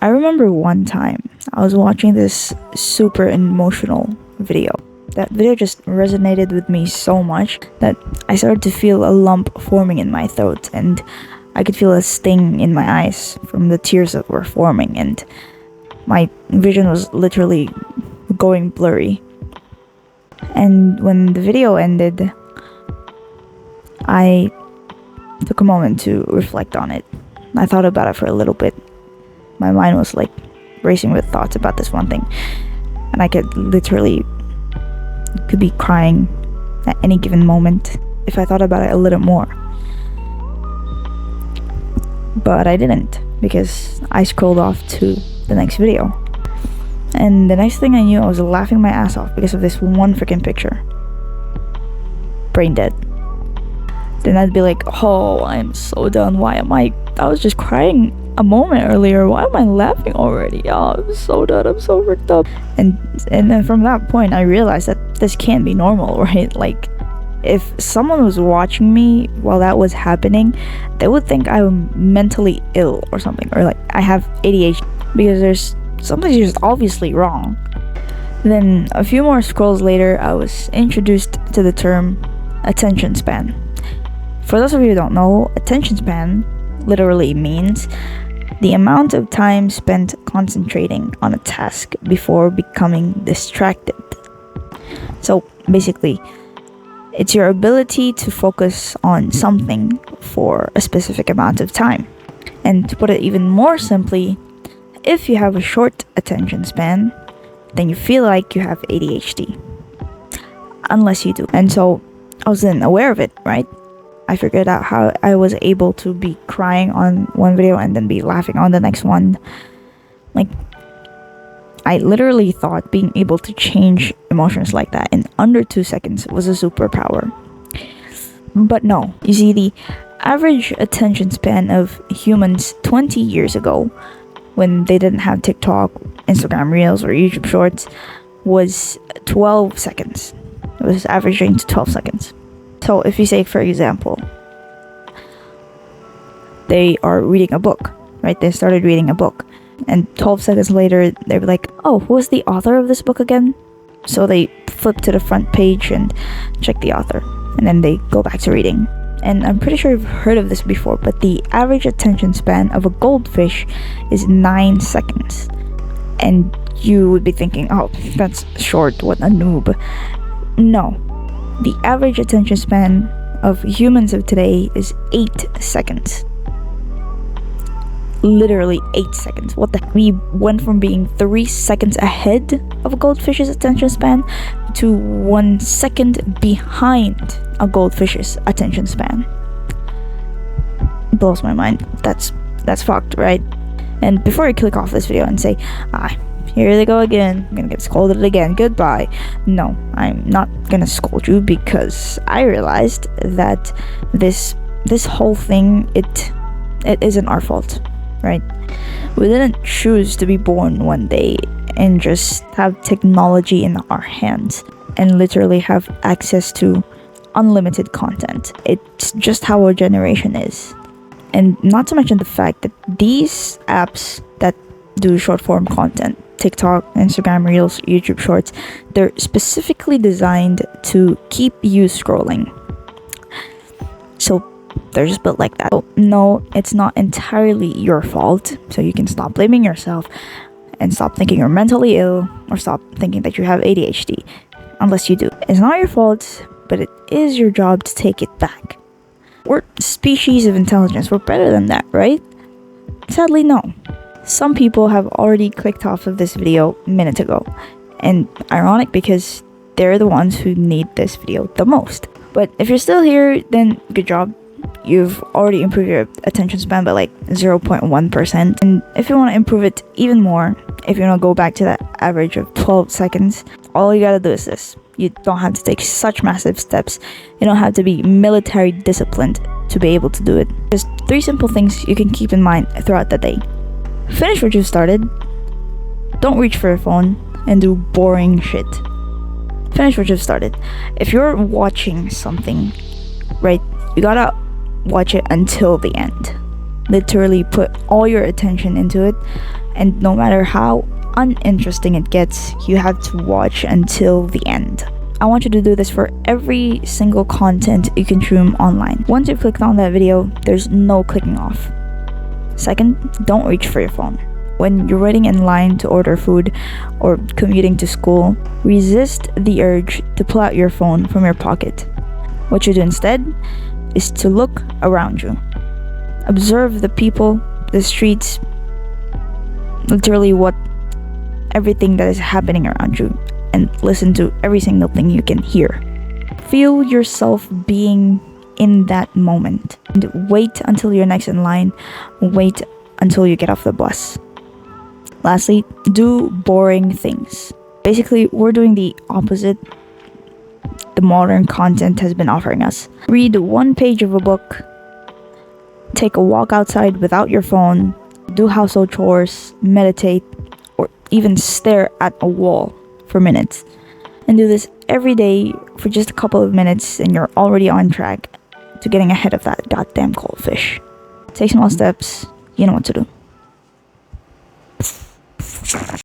I remember one time I was watching this super emotional video. That video just resonated with me so much that I started to feel a lump forming in my throat, and I could feel a sting in my eyes from the tears that were forming, and my vision was literally going blurry. And when the video ended, I took a moment to reflect on it. I thought about it for a little bit. My mind was like racing with thoughts about this one thing, and I could be crying at any given moment if I thought about it a little more. But I didn't, because I scrolled off to the next video. And the next thing I knew, I was laughing my ass off because of this one freaking picture. Brain dead. Then I'd be like, oh, I'm so done. I was just crying a moment earlier. Why am I laughing already? Oh, I'm so done. I'm so worked up. And then from that point, I realized that this can't be normal, right? Like, if someone was watching me while that was happening, they would think I'm mentally ill or something, or like I have ADHD, because there's something just obviously wrong. Then a few more scrolls later, I was introduced to the term attention span. For those of you who don't know, attention span literally means the amount of time spent concentrating on a task before becoming distracted. So basically, it's your ability to focus on something for a specific amount of time. And to put it even more simply, if you have a short attention span, then you feel like you have ADHD. Unless you do. And so I wasn't aware of it, right? I figured out how I was able to be crying on one video and then be laughing on the next one. Like, I literally thought being able to change emotions like that in under 2 seconds was a superpower. But no. You see, the average attention span of humans 20 years ago, when they didn't have TikTok, Instagram Reels, or YouTube Shorts, was 12 seconds. It was averaging to 12 seconds. So if you say, for example, they are reading a book, right? They started reading a book, and 12 seconds later, they were like, oh, who's the author of this book again? So they flip to the front page and check the author, and then they go back to reading. And I'm pretty sure you've heard of this before, but the average attention span of a goldfish is 9 seconds. And you would be thinking, oh, that's short, what a noob. No. The average attention span of humans of today is 8 seconds. Literally 8 seconds. What the heck? We went from being 3 seconds ahead of a goldfish's attention span to 1 second behind a goldfish's attention span. It blows my mind. That's fucked, right? And before I click off this video and say, here they go again, I'm gonna get scolded again, goodbye. No, I'm not gonna scold you, because I realized that this whole thing, it isn't our fault, right? We didn't choose to be born one day and just have technology in our hands and literally have access to unlimited content. It's just how our generation is. And not to mention the fact that these apps that do short form content, TikTok, Instagram Reels, YouTube Shorts, they're specifically designed to keep you scrolling. So they're just built like that. So no, it's not entirely your fault. So you can stop blaming yourself and stop thinking you're mentally ill, or stop thinking that you have ADHD, unless you do. It's not your fault, but it is your job to take it back. We're a species of intelligence. We're better than that, right? Sadly, no. Some people have already clicked off of this video minutes ago, and ironic, because they're the ones who need this video the most. But if you're still here, then good job. You've already improved your attention span by like 0.1%. And if you want to improve it even more, if you want to go back to that average of 12 seconds, all you gotta do is this. You don't have to take such massive steps. You don't have to be military disciplined to be able to do it. Just 3 simple things you can keep in mind throughout the day. Finish what you've started. Don't reach for your phone and do boring shit. Finish what you've started. If you're watching something, right, you gotta watch it until the end. Literally put all your attention into it And no matter how uninteresting it gets, you have to watch until the end. I want you to do this for every single content you consume online. Once you've clicked on that video, there's no clicking off. Second, don't reach for your phone. When you're waiting in line to order food or commuting to school, resist the urge to pull out your phone from your pocket. What you do instead is to look around you. Observe the people, the streets, literally everything that is happening around you, and listen to every single thing you can hear. Feel yourself being in that moment, and wait until you're next in line. Wait until you get off the bus. Lastly, do boring things. Basically, we're doing the opposite the modern content has been offering us. Read one page of a book, take a walk outside without your phone, do household chores, meditate, or even stare at a wall for minutes. And do this every day for just a couple of minutes, and you're already on track to getting ahead of that goddamn goldfish. Take small steps, you know what to do.